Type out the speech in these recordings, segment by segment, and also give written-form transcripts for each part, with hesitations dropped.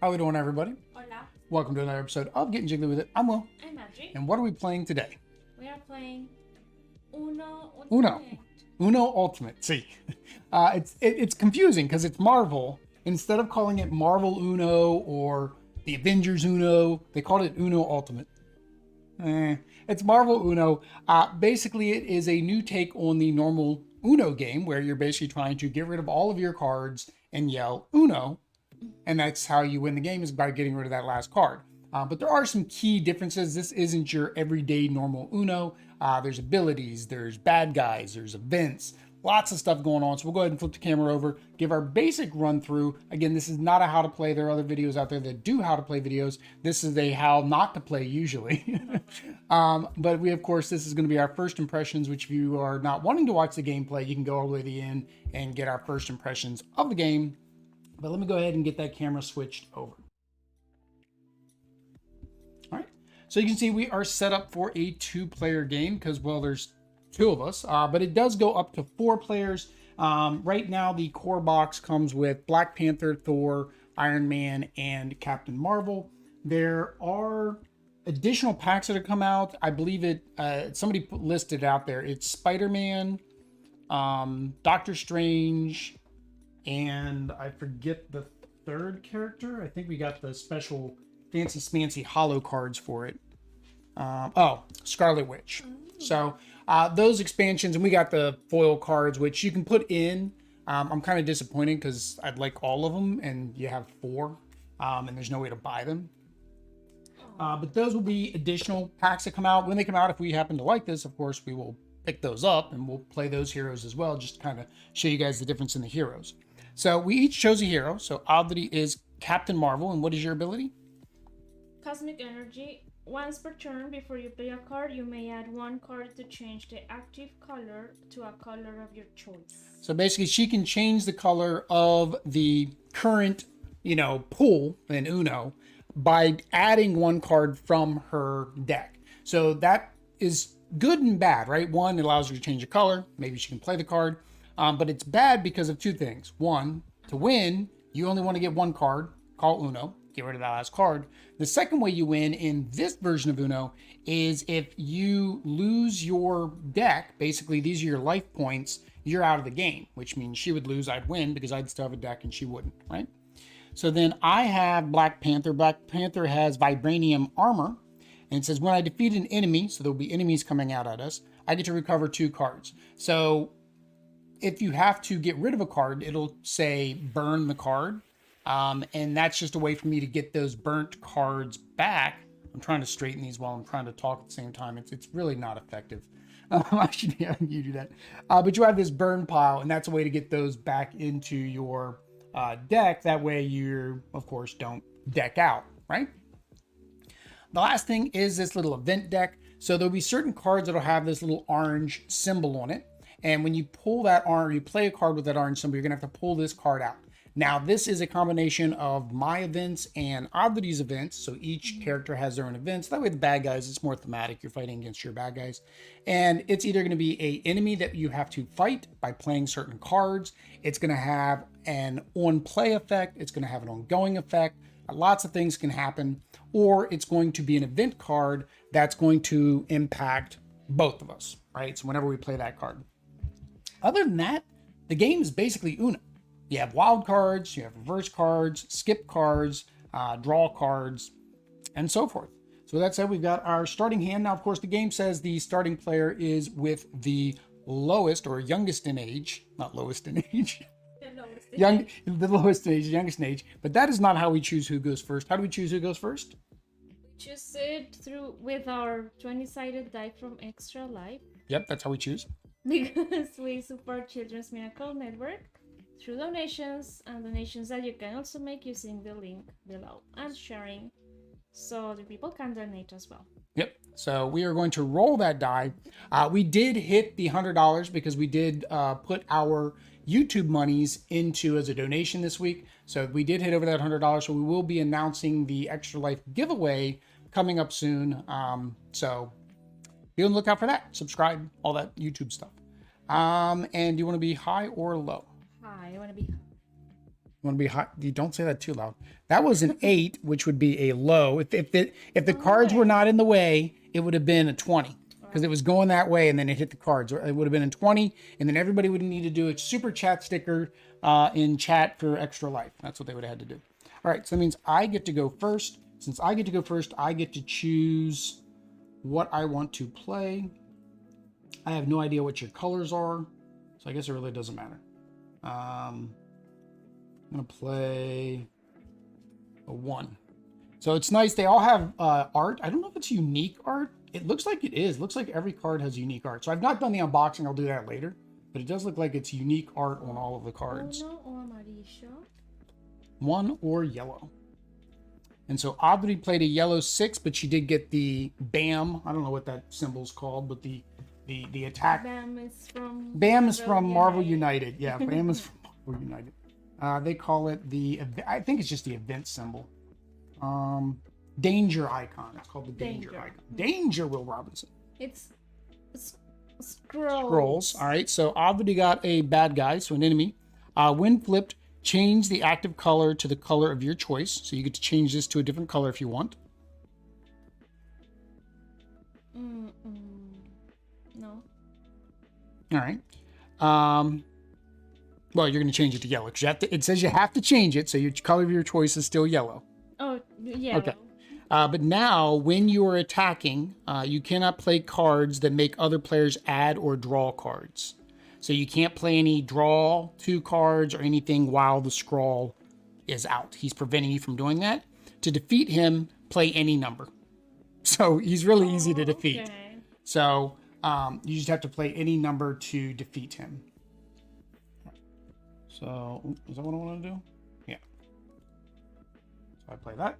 How we doing, everybody? Hola, Welcome to another episode of Getting Jiggly with It. I'm Will, I'm Audrey. and what are we playing today? We are playing Uno Uno. Ultimate. Uno Ultimate. See, it's confusing because it's Marvel. Instead of calling it Marvel Uno or the Avengers Uno, they called it Uno Ultimate. It's Marvel Uno. Basically, it is a new take on the normal Uno game where you're basically trying to get rid of all of your cards and yell Uno. And that's how you win the game, is by getting rid of that last card. But there are some key differences. This isn't your everyday normal Uno. There's abilities, there's bad guys, there's events, lots of stuff going on. So we'll go ahead and flip the camera over, give our basic run through. Again, this is not a how to play. There are other videos out there that do how to play videos. This is a how not to play usually. But we, of course, this is going to be our first impressions, which if you are not wanting to watch the gameplay, you can go all the way to the end and get our first impressions of the game. But let me go ahead and get that camera switched over. All right. So you can see we are set up for a two-player game because, well, there's 2 of us, but it does go up to 4 players. Right now, the core box comes with Black Panther, Thor, Iron Man, and Captain Marvel. There are additional packs that have come out. I believe somebody listed it out there. It's Spider-Man, Doctor Strange, and I forget the third character. I think we got the special fancy smancy holo cards for it. Scarlet Witch. So those expansions, and we got the foil cards, which you can put in. I'm kind of disappointed because I'd like all of them, and you have 4, and there's no way to buy them. But those will be additional packs that come out. When they come out, if we happen to like this, of course, we will pick those up, and we'll play those heroes as well, just to kind of show you guys the difference in the heroes. So we each chose a hero. So Adri is Captain Marvel, and what is your ability? Cosmic energy. Once per turn, before you play a card, you may add 1 card to change the active color to a color of your choice. So basically, she can change the color of the current, pool in Uno by adding 1 card from her deck. So that is good and bad, right? One, it allows her to change the color. Maybe she can play the card. But it's bad because of 2 things. One, to win, you only want to get 1 card, call Uno, get rid of that last card. The second way you win in this version of Uno is if you lose your deck, basically these are your life points, you're out of the game, which means she would lose, I'd win because I'd still have a deck and she wouldn't, right? So then I have Black Panther. Black Panther has vibranium armor, and it says when I defeat an enemy, so there'll be enemies coming out at us, I get to recover 2 cards. So if you have to get rid of a card, it'll say burn the card. And that's just a way for me to get those burnt cards back. I'm trying to straighten these while I'm trying to talk at the same time. It's really not effective. I should be having you do that. But you have this burn pile, and that's a way to get those back into your deck. That way you, of course, don't deck out, right? The last thing is this little event deck. So there'll be certain cards that'll have this little orange symbol on it. And when you pull that orange, you play a card with that orange symbol, you're going to have to pull this card out. Now, this is a combination of my events and Oddity's events. So each character has their own events. That way the bad guys, it's more thematic. You're fighting against your bad guys. And it's either going to be an enemy that you have to fight by playing certain cards. It's going to have an on-play effect. It's going to have an ongoing effect. Lots of things can happen. Or it's going to be an event card that's going to impact both of us, right? So whenever we play that card. Other than that, the game is basically Uno. You have wild cards, you have reverse cards, skip cards, draw cards, and so forth. So with that said, we've got our starting hand. Now, of course, the game says the starting player is with the lowest or youngest in age, not lowest in age. The lowest in age, youngest in age. But that is not how we choose who goes first. How do we choose who goes first? We choose it through with our 20-sided die from Extra Life. Yep, that's how we choose. Because we support Children's Miracle Network through donations, and donations that you can also make using the link below and sharing so other people can donate as well. Yep. So we are going to roll that die. We did hit the $100 because we did put our YouTube monies into as a donation this week. So we did hit over that $100. So we will be announcing the Extra Life giveaway coming up soon. So be on the lookout for that. Subscribe, all that YouTube stuff. And do you want to be high or low? High. I want to be high. You want to be high? You don't say that too loud. That was an 8, which would be a low. If the cards were not in the way, it would have been a 20 because it was going that way and then it hit the cards. It would have been a 20, and then everybody would need to do a super chat sticker in chat for Extra Life. That's what they would have had to do. All right, so that means I get to go first. Since I get to go first, I get to choose what I want to play. I have no idea what your colors are, so I guess it really doesn't matter. I'm going to play a 1. So it's nice. They all have art. I don't know if it's unique art. It looks like it is. It looks like every card has unique art. So I've not done the unboxing. I'll do that later. But it does look like it's unique art on all of the cards. Uno o amarillo. 1 or yellow. And so Audrey played a yellow 6, but she did get the BAM. I don't know what that symbol's called, but the attack. BAM is from Marvel United. Yeah, BAM is from Marvel United. They call it I think it's just the event symbol. Danger icon. It's called the danger icon. Danger, Will Robinson. It's Scrolls. All right, so Ovid got a bad guy, so an enemy. When flipped, change the active color to the color of your choice. So you get to change this to a different color if you want. No. All right. Well, you're going to change it to yellow because it says you have to change it, so your color of your choice is still yellow. Oh, yellow. Okay. But now, when you are attacking, you cannot play cards that make other players add or draw cards. So you can't play any draw 2 cards or anything while the scroll is out. He's preventing you from doing that. To defeat him, play any number. So he's really easy to defeat. Okay. So you just have to play any number to defeat him. So is that what I want to do? Yeah. So I play that.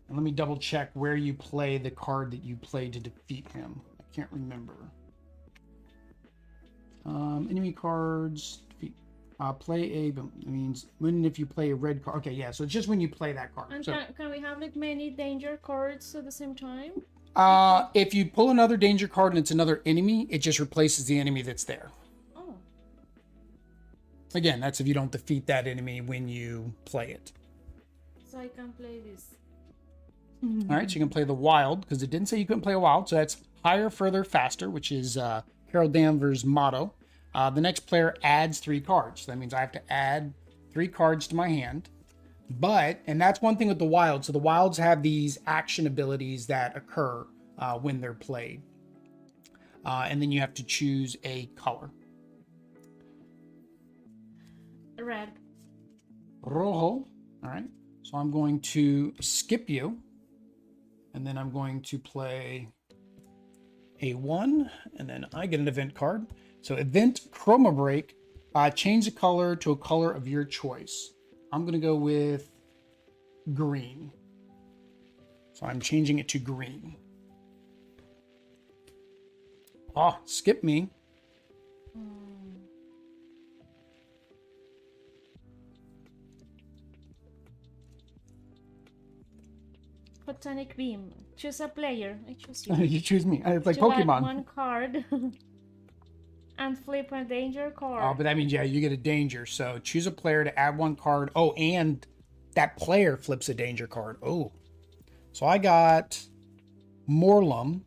And let me double check where you play the card that you play to defeat him. I can't remember. Enemy cards. Defeat. Play a. It means when if you play a red card. Okay, yeah. So it's just when you play that card. And So can we have like many danger cards at the same time? if you pull another danger card and it's another enemy, it just replaces the enemy that's there. Oh. Again, that's if you don't defeat that enemy when you play it. So I can play this. All right, so you can play the wild because it didn't say you couldn't play a wild. So that's higher, further, faster, which is Carol Danvers' motto. The next player adds 3 cards. So that means I have to add 3 cards to my hand. And that's one thing with the wilds. So the wilds have these action abilities that occur when they're played. And then you have to choose a color. Red. Rojo. All right. So I'm going to skip you. And then I'm going to play a 1. And then I get an event card. So event chroma break. Change the color to a color of your choice. I'm going to go with green. So I'm changing it to green. Oh, skip me. Photonic beam. Choose a player. I choose you. You choose me. It's like You add Pokemon. 1 card. And flip a danger card. Oh, but that means, yeah, you get a danger. So choose a player to add 1 card. Oh, and that player flips a danger card. Oh. So I got Morlum.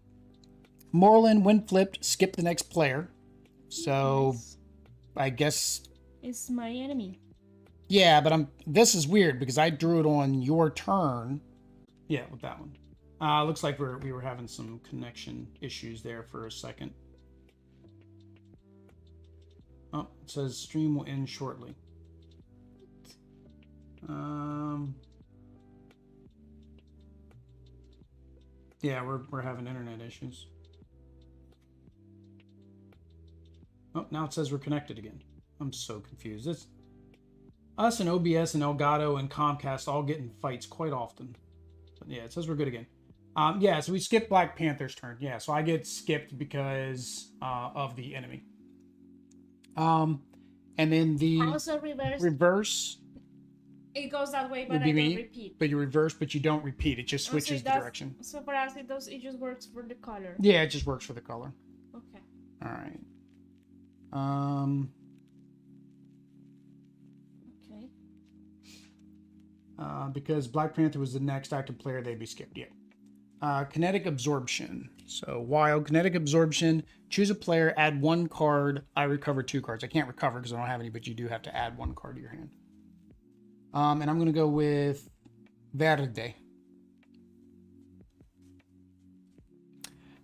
Morlun, when flipped, skip the next player. So Nice. I guess, It's my enemy. yeah, but this is weird because I drew it on your turn. Yeah, with that one. Looks like we were having some connection issues there for a second. Oh, it says stream will end shortly. Yeah, we're having internet issues. Oh, now it says we're connected again. I'm so confused. Us and OBS and Elgato and Comcast all get in fights quite often. But yeah, it says we're good again. Yeah, so we skipped Black Panther's turn. Yeah, so I get skipped because of the enemy. And then the Also reverse. It goes that way, but would I be don't me, repeat. but you reverse, but you don't repeat. It just Oh, so switches it the does- direction. So for us, it just works for the color. Yeah, it just works for the color. Okay. All right. Okay. Because Black Panther was the next active player, they'd be skipped. Yeah. Kinetic absorption. So wild kinetic absorption. Choose a player, add 1 card. I recover 2 cards. I can't recover because I don't have any, but you do have to add 1 card to your hand. And I'm going to go with Verde.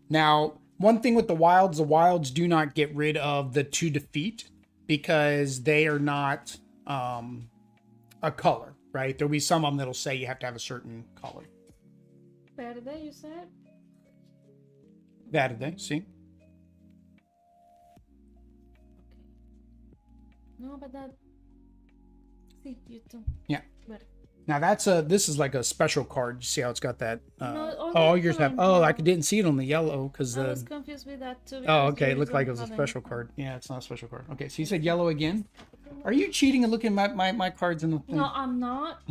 Now, one thing with the wilds do not get rid of the to defeat because they are not a color, right? There'll be some of them that'll say you have to have a certain color. Verde, you said? Verde, see? No, but that. See, you too. Yeah. Verde. Now this is like a special card. You see how it's got that? No, all yours have. time, Oh, I no. didn't see it on the yellow because I the. was confused with that too. Oh, because okay. It yours looked like it don't was a have special any. card. Yeah, it's not a special card. Okay, so you said yellow again. Are you cheating and looking at my cards in the thing? No, I'm not.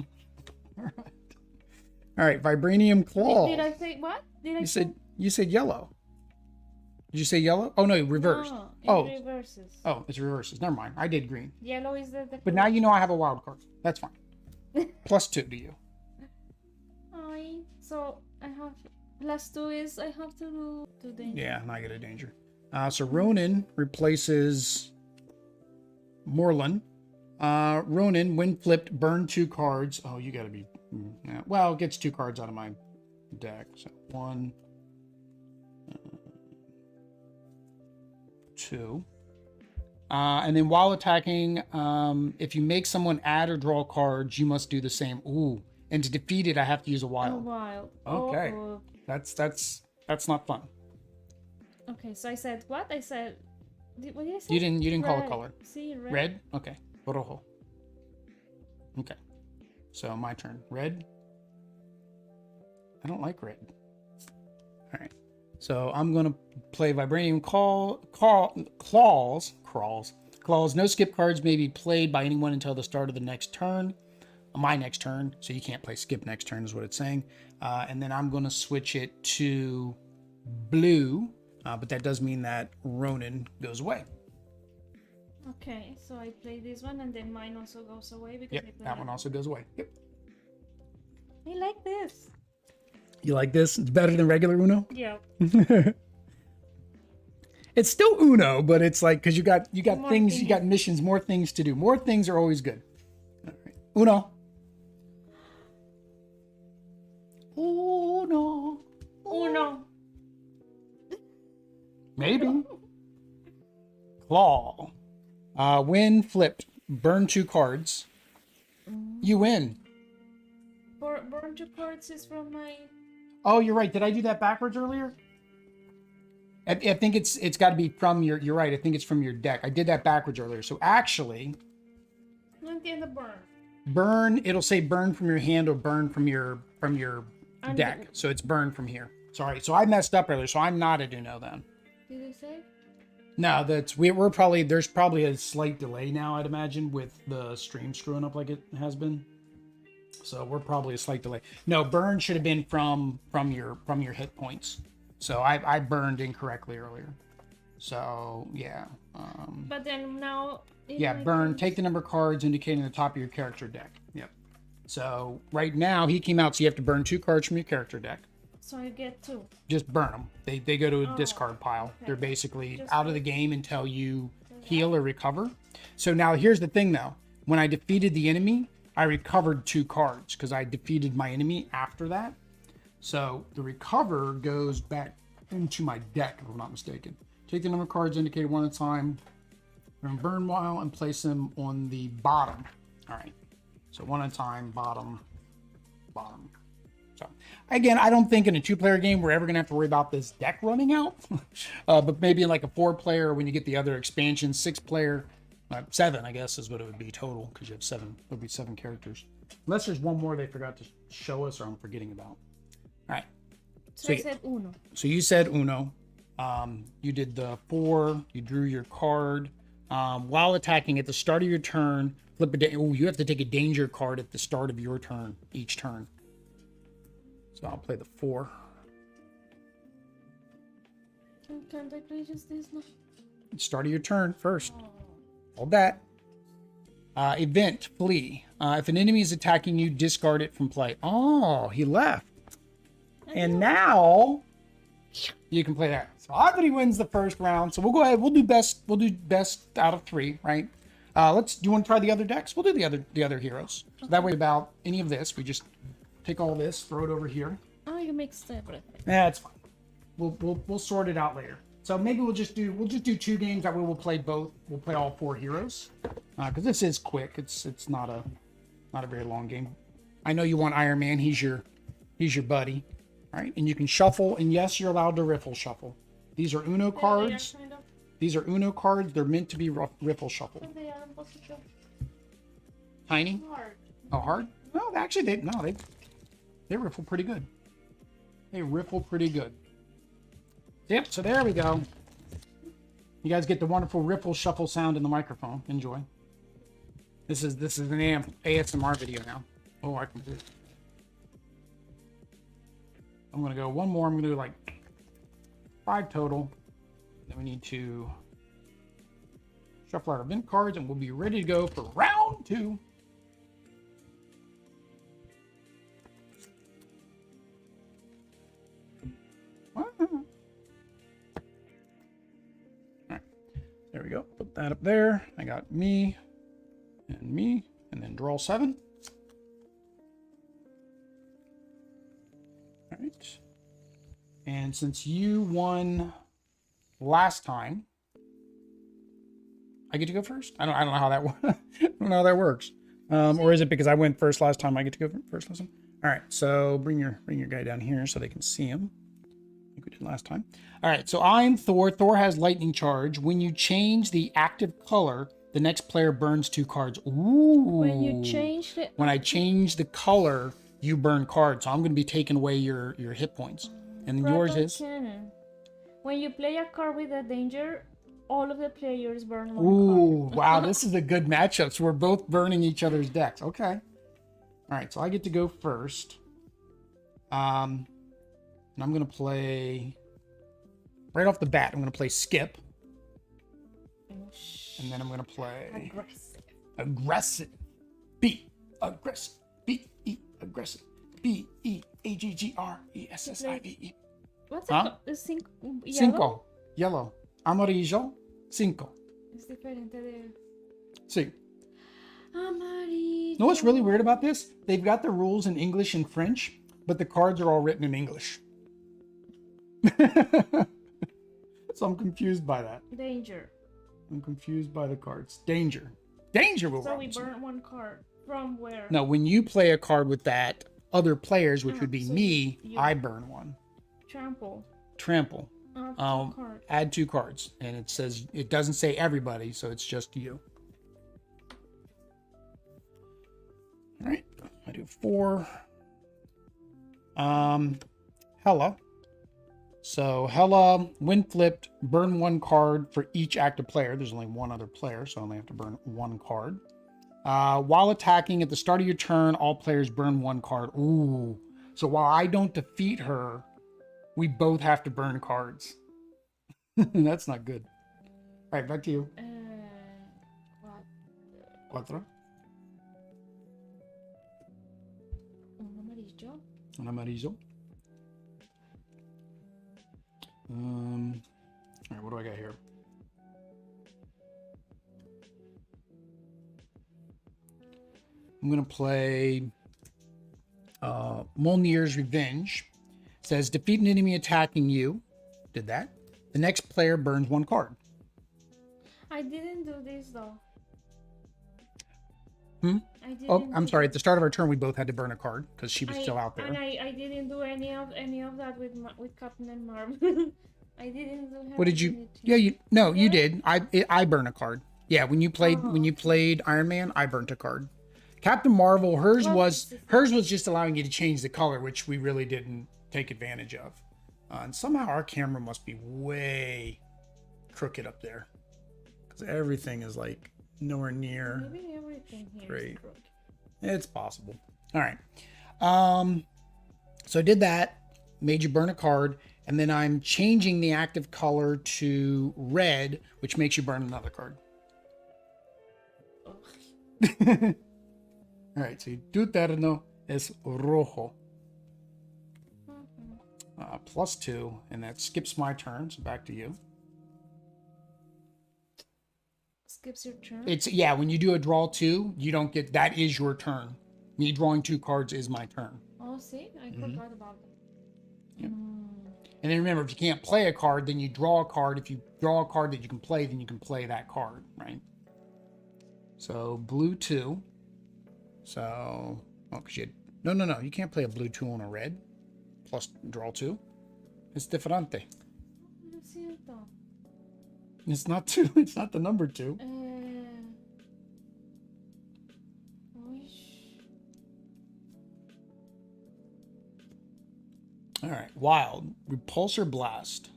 All right, vibranium claw. Did I say what? Did I You say? said yellow. Did you say yellow? Oh no, reversed. No, it Oh, reverses. oh, it's reverses. Never mind. I did green. Yellow is the But now you know I have a wild card. That's fine. +2 to you. So I have +2 is I have to do danger. Yeah, and I get a danger. So Ronan replaces Morlun. Ronan, when flipped, burn 2 cards. Oh, you gotta be... Yeah. Well, it gets 2 cards out of my deck. So 1, 2. And then while attacking, if you make someone add or draw cards, you must do the same. Ooh. And to defeat it, I have to use a wild. Wild. Okay. Oh. That's not fun. Okay, so I said what? I said... What did I say? You didn't call a Red. color. See, red. Red? Okay. Rojo. Okay. So my turn. Red. I don't like red. All right. So I'm going to play Vibranium Claws. No skip cards may be played by anyone until the start of the next turn. My next turn. So you can't play skip next turn is what it's saying. And then I'm going to switch it to blue. But that does mean that Ronan goes away. Okay, so I play this one and then mine also goes away because Yep, I play that one also goes away. Yep. I like this. You like this? It's better than regular Uno? Yeah. It's still Uno, but it's like because you got More things, things. you got missions, more things to do. More things are always good. All right. Uno. Uno. Uno. Maybe. Claw. When flipped, burn 2 cards. You win. Burn 2 cards is from my... Oh, you're right. Did I do that backwards earlier? I think it's got to be from your... You're right. I think it's from your deck. I did that backwards earlier. So actually... No entiendo burn. Burn, it'll say burn from your hand or burn from your And deck. So it's burn from here. Sorry. So I messed up earlier. So I'm not a Uno then. Did you say? No, we're probably... There's probably a slight delay now, I'd imagine, with the stream screwing up like it has been. So we're probably a slight delay. No, burn should have been from your hit points. So I burned incorrectly earlier. So yeah. But then now... Yeah, burn. Take the number of cards indicating the top of your character deck. Yep. So right now he came out, so you have to burn 2 cards from your character deck. So I get 2. Just burn them. They go to a discard pile. Okay. They're basically Just out of the game until you heal or recover. So now here's the thing though. When I defeated the enemy, I recovered 2 cards because I defeated my enemy after that. So the recover goes back into my deck, if I'm not mistaken. Take the number of cards indicated one at a time. We're going to burn while and place them on the bottom. All right. So one at a time, bottom. So again, I don't think in a 2-player game we're ever going to have to worry about this deck running out. But maybe in like a 4-player when you get the other expansion, 6-player, 7 I guess is what it would be total because you have 7. It would be 7 characters. Unless there's one more they forgot to show us or I'm forgetting about. All right. So I said uno. So you said Uno. You did the 4. You drew your card. While attacking at the start of your turn, flip a you have to take a danger card at the start of your turn, each turn. So I'll play the 4. Can't I play just this now? Start of your turn first. Hold that. Event, flee. If an enemy is attacking you, discard it from play. Oh, he left. And now you can play that. So Anthony wins the first round. So we'll go ahead. We'll do best out of 3, right? Do you want to try the other decks? We'll do the other heroes. So that way about any of this, we just take all this, throw it over here. Oh, you mixed everything. It's fine. We'll sort it out later. So maybe we'll just do 2 games. That way we'll play both. We'll play all 4 heroes. Because this is quick. It's not a very long game. I know you want Iron Man. He's your buddy. All right, and you can shuffle, and yes, you're allowed to riffle shuffle. These are Uno cards. Kind of, These are Uno cards. They're meant to be riffle shuffle. but they are un poquito Tiny? hard. Oh, hard? No, actually, they riffle pretty good. They riffle pretty good. Yep, so there we go. You guys get the wonderful riffle shuffle sound in the microphone. Enjoy. This is an ASMR video now. Oh, I can do it. I'm gonna go one more. I'm gonna do like 5 total. then we need to shuffle our event cards, and we'll be ready to go for round 2. All right, there we go. Put that up there. I got me, and then draw 7. All right. And since you won last time, I get to go first. I don't know how that I don't know how that works. Or is it because I went first last time? I get to go first last time. All right. So bring your guy down here so they can see him. Like we did last time. All right. So I'm Thor. Thor has lightning charge. When you change the active color, the next player burns 2 cards. Ooh. When I change the color, you burn cards. So I'm going to be taking away your hit points. And yours is? Cannon. When you play a card with a danger, all of the players burn 1 Ooh, card. wow, this is a good matchup. So we're both burning each other's decks. Okay. All right, so I get to go first. And I'm going to play, right off the bat, I'm going to play Skip. And then I'm going to play... Aggressive. B. Aggressive. B-E. Aggressive. B-E-A-G-G-R-E-S-S-I-V-E. What's it? Cinco. Yellow. Amarillo. Cinco. Es diferente de... Sí. Amarillo. You know what's really weird about this? They've got the rules in English and French, but the cards are all written in English. So I'm confused by that. Danger. I'm confused by the cards. Danger. Danger will So we burn 1 card. From where? No, when you play a card with that, other players, which would be so me, you I burn 1. Trample. Add 2 cards. And it says, it doesn't say everybody, so it's just you. All right, I do 4. Hella. So Hella, when flipped, burn 1 card for each active player. There's only 1 other player, so I only have to burn 1 card. While attacking at the start of your turn, all players burn 1 card. Ooh. So while I don't defeat her, we both have to burn cards. That's not good. All right, back to you. Cuatro. Un amarillo. All right, what do I got here? I'm going to play Mjolnir's Revenge. It says, defeat an enemy attacking you. Did that. The next player burns 1 card. I didn't do this, though. I'm sorry. At the start of our turn, we both had to burn a card because she was still out there. And I didn't do any of that with Captain Marvel. I didn't do. What did you? Yeah, you did. I burn a card. Yeah, when you played Iron Man, I burnt a card. Captain Marvel, hers was just allowing you to change the color, which we really didn't take advantage of. And somehow our camera must be way crooked up there because everything is like nowhere near. Maybe everything here great. is crooked. It's possible. All right. So I did that, made you burn a card, and then I'm changing the active color to red, which makes you burn another card. All right, so tu terno es rojo. +2, and that skips my turn, so back to you. Skips your turn? When you do a draw 2, you don't get, that is your turn. Me drawing 2 cards is my turn. Oh, see? I forgot about that. Yep. And then remember, if you can't play a card, then you draw a card. If you draw a card that you can play, then you can play that card, right? So blue 2. So, because you had, no, you can't play a blue 2 on a red. Plus draw 2. It's diferente. No es cierto. It's not 2. It's not the number 2. All right, wild. Repulsor Blast.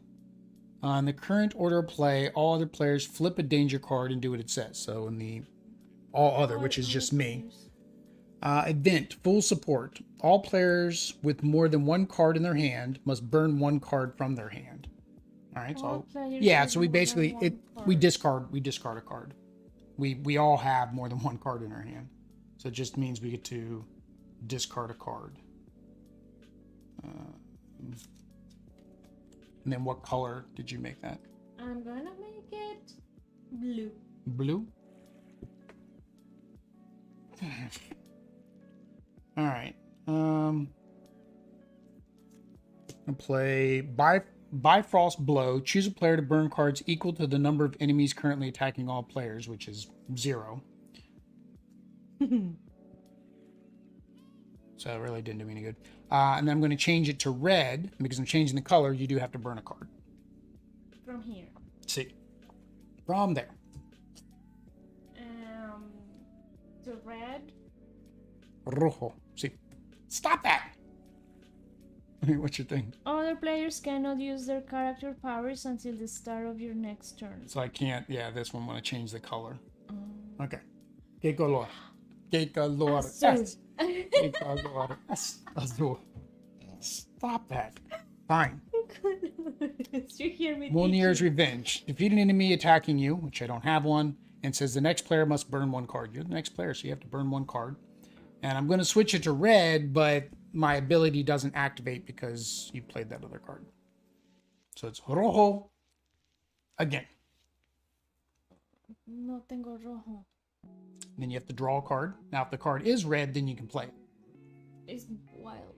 On the current order of play, all other players flip a danger card and do what it says. So in the all other, which is just me. Event, full support. All players with more than 1 card in their hand must burn 1 card from their hand. All right, All so players yeah, have so we more than basically one we card. discard a card. We all have more than one card in our hand, so it just means we get to discard a card. And then what color did you make that? I'm gonna make it blue. Blue. All right. I'll play Bifrost Blow. Choose a player to burn cards equal to the number of enemies currently attacking all players, which is 0. So it really didn't do me any good. And then I'm going to change it to red. Because I'm changing the color, you do have to burn a card. From here. See. From there. To red. Rojo. See. Stop that! What's your thing? Other players cannot use their character powers until the start of your next turn. So I can't, yeah, this one when I change the color. Okay. ¿Qué color? ¿Qué color? Azul. ¿Qué color? Azul. Stop that. Fine. You hear me? Mjolnir's Revenge. Defeat an enemy attacking you, which I don't have one, and says the next player must burn one card. You're the next player, so you have to burn one card. And I'm going to switch it to red, but my ability doesn't activate because you played that other card. So it's rojo again. No tengo rojo. Then you have to draw a card. Now, if the card is red, then you can play it. It's wild.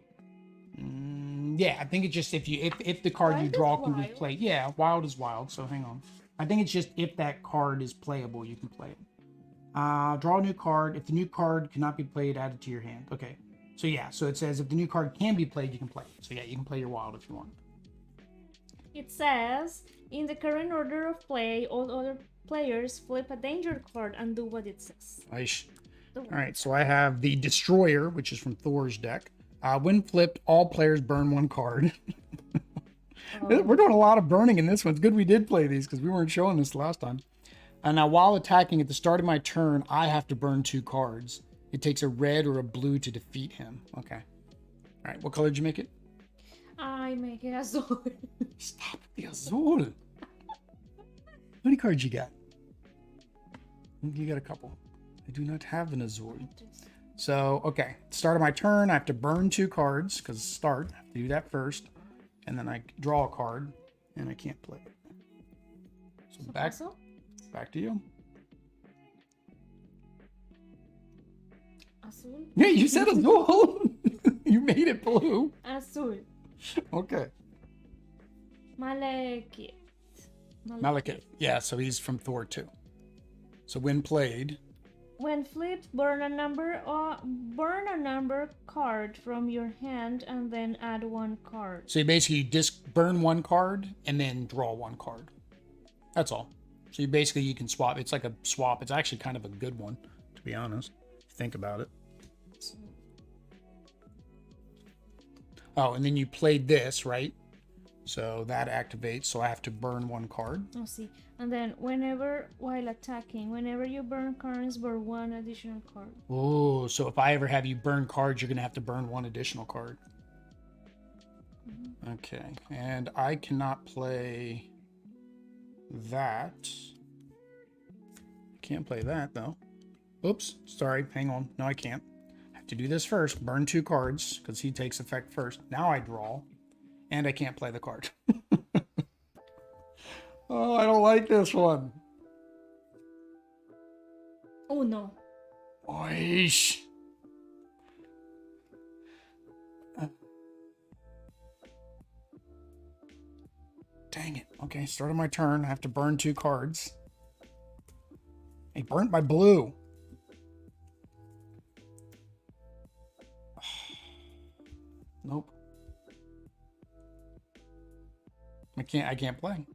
Yeah, I think it's just if the card you Wild draw is can be wild. played. Yeah, wild is wild. So hang on. I think it's just if that card is playable, you can play it. Draw a new card. If the new card cannot be played, add it to your hand. Okay. So yeah, so it says if the new card can be played, you can play it. So yeah, you can play your wild if you want. It says, in the current order of play, all other players flip a danger card and do what it says. Aish. All right, so I have the Destroyer, which is from Thor's deck. When flipped, all players burn one card. We're doing a lot of burning in this one. It's good we did play these because we weren't showing this last time. And now while attacking at the start of my turn, I have to burn 2 cards. It takes a red or a blue to defeat him. Okay. All right, what color did you make it? I make it azul. Stop the azul. How many cards you got? You got a couple. I do not have an azul. So, okay. Start of my turn, I have to burn 2 cards because start. I have to do that first. And then I draw a card and I can't play it. So back to you. Azul. Yeah, you said azul. You made it blue. Azul. Okay. Malekith. Malekith. Yeah, so he's from Thor too. So when played, when flipped, burn a number card from your hand and then add 1 card. so you basically burn 1 card and then draw 1 card. That's all. So you can swap. It's like a swap. It's actually kind of a good one, to be honest. If you think about it. Oh, and then you played this, right? So that activates. So I have to burn 1 card. Oh, see. And then while attacking, whenever you burn cards, burn 1 additional card. Oh, so if I ever have you burn cards, you're going to have to burn 1 additional card. Mm-hmm. Okay. And I cannot play that. I can't play that, though. Oops. Sorry. Hang on. No, I can't. I have to do this first. Burn 2 cards because he takes effect first. Now I draw. And I can't play the card. Oh, I don't like this one. Oh, no. Oish. Dang it. Okay, start of my turn. I have to burn 2 cards. He burnt my blue. Nope. I can't play.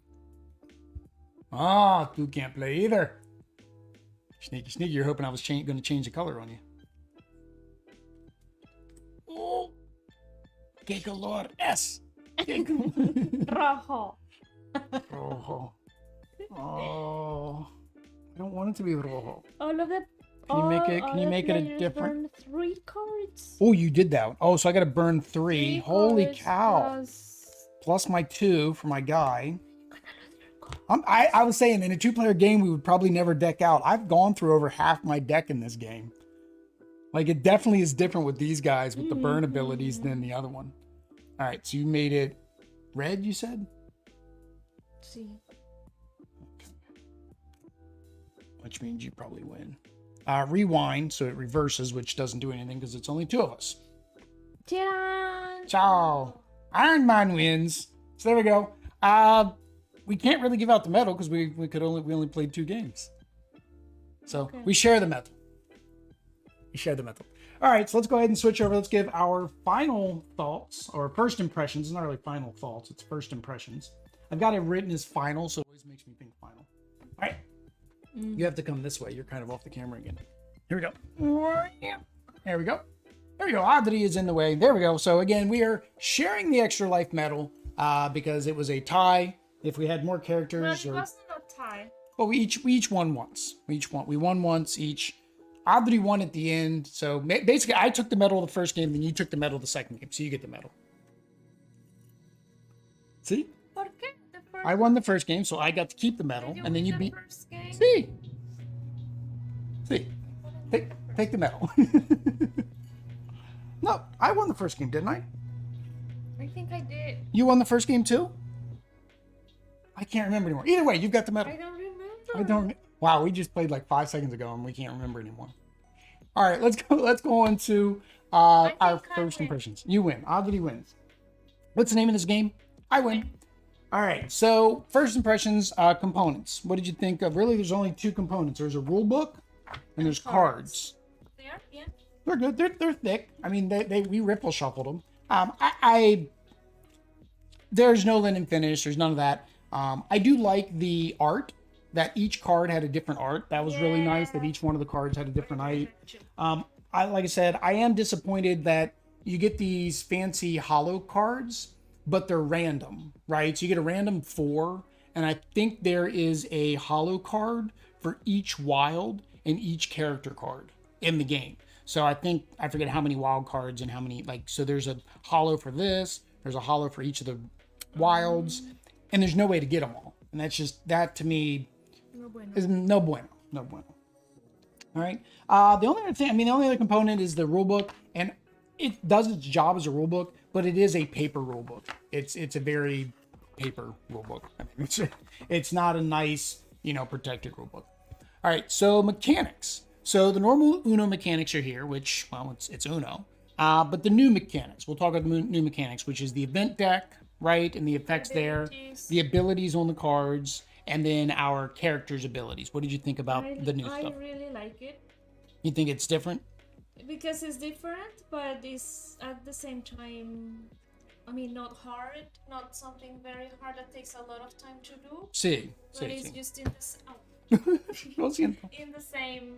Ah, you can't play either. Sneaky, sneaky. You're hoping I was going to change the color on you. Oh. Que color es? Rojo. Rojo. Oh. I don't want it to be rojo. All of the Can you make it a different? Burn 3 cards. Oh, you did that. Oh, so I got to burn 3. Holy cards cow. Plus my 2 for my guy. I was saying in a 2-player game, we would probably never deck out. I've gone through over half my deck in this game. Like, it definitely is different with these guys with the burn abilities than the other one. All right, so you made it red, you said? See. Which means you probably win. Rewind, so it reverses, which doesn't do anything because it's only 2 of us. Ciao. Iron Man wins. So there we go. We can't really give out the medal because we only played 2 games. So we share the medal. All right, so let's go ahead and switch over. Let's give our final thoughts, or first impressions. It's not really final thoughts, it's first impressions. I've got it written as final, so it always makes me think final. All right. You have to come this way. You're kind of off the camera again. Here we go. There we go. There we go. Oddity is in the way. There we go. So again, we are sharing the extra life medal because it was a tie. If we had more characters, Well, it wasn't a tie. Well, we each won once. We won once each. Oddity won at the end. So basically, I took the medal the first game, then you took the medal the second game. So you get the medal. See? ¿Por qué? The first I won the first game, so I got to keep the medal, Did you and then win you the beat. first game? See? Take the medal. No, I won the first game, didn't I? I think I did. You won the first game too? I can't remember anymore. Either way, you've got the medal. I don't remember. I don't. Wow, we just played like 5 seconds ago and we can't remember anymore. All right, let's go on to our think I first win. impressions. You win. Oddity wins. What's the name of this game? I win. All right, so first impressions, components. What did you think of? Really, there's only 2 components. There's a rule book and there's cards. There? Yeah. They're good. They're thick. I mean, we ripple shuffled them. There's no linen finish. There's none of that. I do like the art. That each card had a different art. That was really nice. That each one of the cards had a different art. Like I said, I am disappointed that you get these fancy hollow cards, but they're random, right? So you get a random 4, and I think there is a hollow card for each wild and each character card in the game. So I forget how many wild cards and how many, so there's a hollow for this, there's a hollow for each of the wilds, and there's no way to get them all. And that to me is no bueno. All right. The only other component is the rule book, and it does its job as a rule book, but it is a paper rule book. It's a very paper rule book. I mean, it's not a nice, protected rule book. All right. So mechanics. So the normal Uno mechanics are here, which, well, it's Uno. But the new mechanics, we'll talk about the new mechanics, which is the event deck, right? And the effects there, the abilities on the cards, and then our characters' abilities. What did you think about the new stuff? I really like it. You think it's different? Because it's different, but it's at the same time, not hard, not something very hard that takes a lot of time to do. But it's just in the same,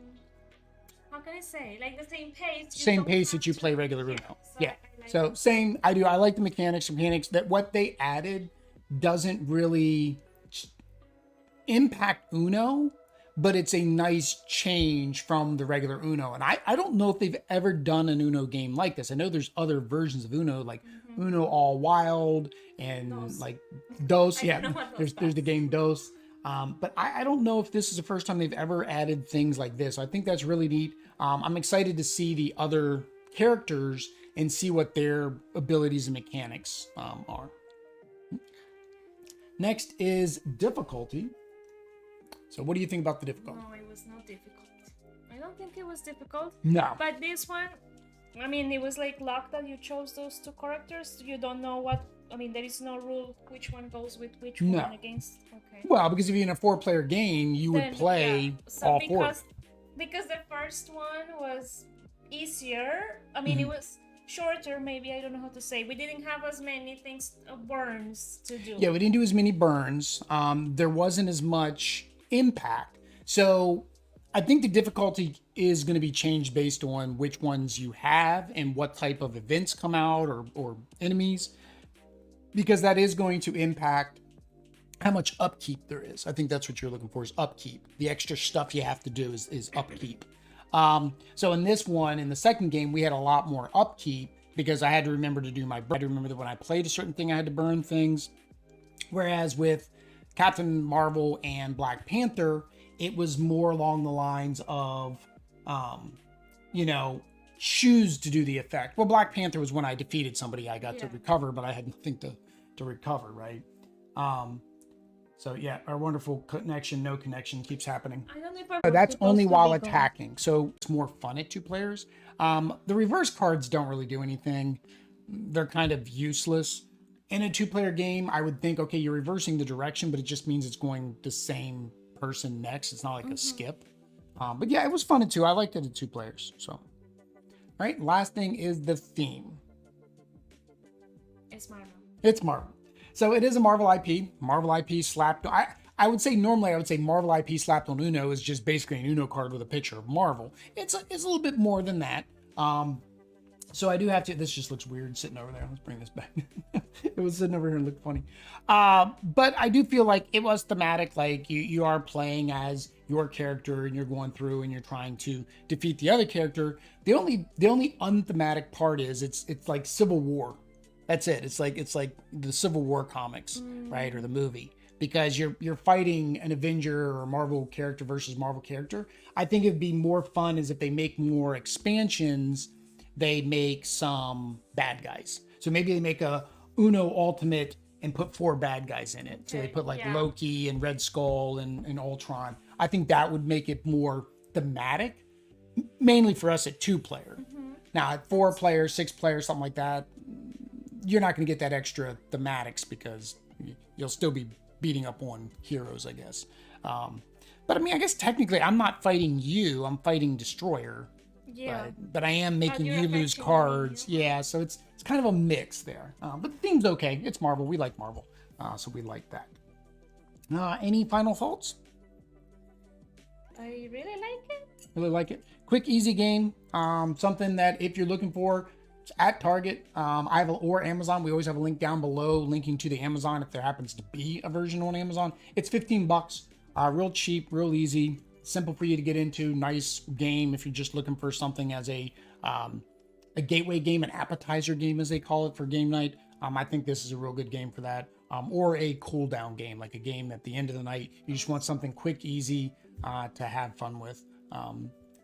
how can I say? Like the same pace. Same pace that you play regular Uno. Yeah. So same, I do. I like the mechanics that what they added doesn't really impact Uno, but it's a nice change from the regular Uno. And I don't know if they've ever done an Uno game like this. I know there's other versions of Uno, like Uno All Wild and Dos. Yeah, there's the game Dos. But I don't know if this is the first time they've ever added things like this. So I think that's really neat. I'm excited to see the other characters and see what their abilities and mechanics are. Next is difficulty. So what do you think about the difficulty? No, it was not difficult. I don't think it was difficult. No. But this one, it was like luck that you chose those 2 characters. You don't know what, there is no rule which one goes with which one against. Okay. Well, because if you're in a 4-player game, you would play all 4. Because the first one was easier. It was shorter, maybe. I don't know how to say. We didn't have as many things, burns to do. Yeah, we didn't do as many burns. There wasn't as much impact. So I think the difficulty is going to be changed based on which ones you have and what type of events come out or enemies, because that is going to impact how much upkeep there is. I think that's what you're looking for, is upkeep. The extra stuff you have to do is upkeep. So in this one, in the second game, we had a lot more upkeep because I had to remember to do I had to remember that when I played a certain thing, I had to burn things. Whereas with Captain Marvel and Black Panther, it was more along the lines of, you know, choose to do the effect. Well, Black Panther was when I defeated somebody, I got to recover, but I had nothing to recover, right? So yeah, our wonderful connection, no connection keeps happening. I don't know if That's only while attacking, so it's more fun at 2 players. The reverse cards don't really do anything. They're kind of useless. In a 2-player game, I would think, okay, you're reversing the direction, but it just means it's going the same person next. It's not like a skip. But yeah, it was fun at 2. I liked it at 2 players. So, all right, last thing is the theme. It's Marvel. It's Marvel. So it is a Marvel IP. Marvel IP slapped. I would say normally I would say Marvel IP slapped on Uno is just basically an Uno card with a picture of Marvel. It's a little bit more than that. So I do have to. This just looks weird sitting over there. Let's bring this back. It was sitting over here and looked funny. But I do feel like it was thematic. Like you are playing as your character and you're going through and you're trying to defeat the other character. The only unthematic part is it's like Civil War. That's it. It's like the Civil War comics, right, or the movie, because you're fighting an Avenger or a Marvel character versus Marvel character. I think it'd be more fun is if they make more expansions, they make some bad guys. So maybe they make a Uno Ultimate and put 4 bad guys in it. So they put like Loki and Red Skull and Ultron. I think that would make it more thematic, mainly for us at 2-player. Now at 4-player, 6-player, something like that, you're not going to get that extra thematics because you'll still be beating up on heroes, I guess. But I mean, I guess technically I'm not fighting you, I'm fighting Destroyer. Yeah. But I am making you lose cards. Yeah, so it's kind of a mix there. But the theme's okay. It's Marvel. We like Marvel. So we like that. Any final thoughts? I really like it. Really like it. Quick, easy game. Something that if you're looking for, at Target, or Amazon. We always have a link down below linking to the Amazon if there happens to be a version on Amazon. It's $15. Real cheap, real easy, simple for you to get into. Nice game if you're just looking for something as a gateway game, an appetizer game as they call it for game night. I think this is a real good game for that. Or a cool down game, like a game at the end of the night. You just want something quick, easy to have fun with.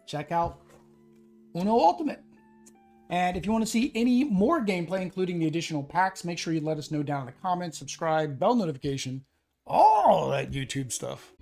Check out Uno Ultimate. And if you want to see any more gameplay, including the additional packs, make sure you let us know down in the comments, subscribe, bell notification, all that YouTube stuff.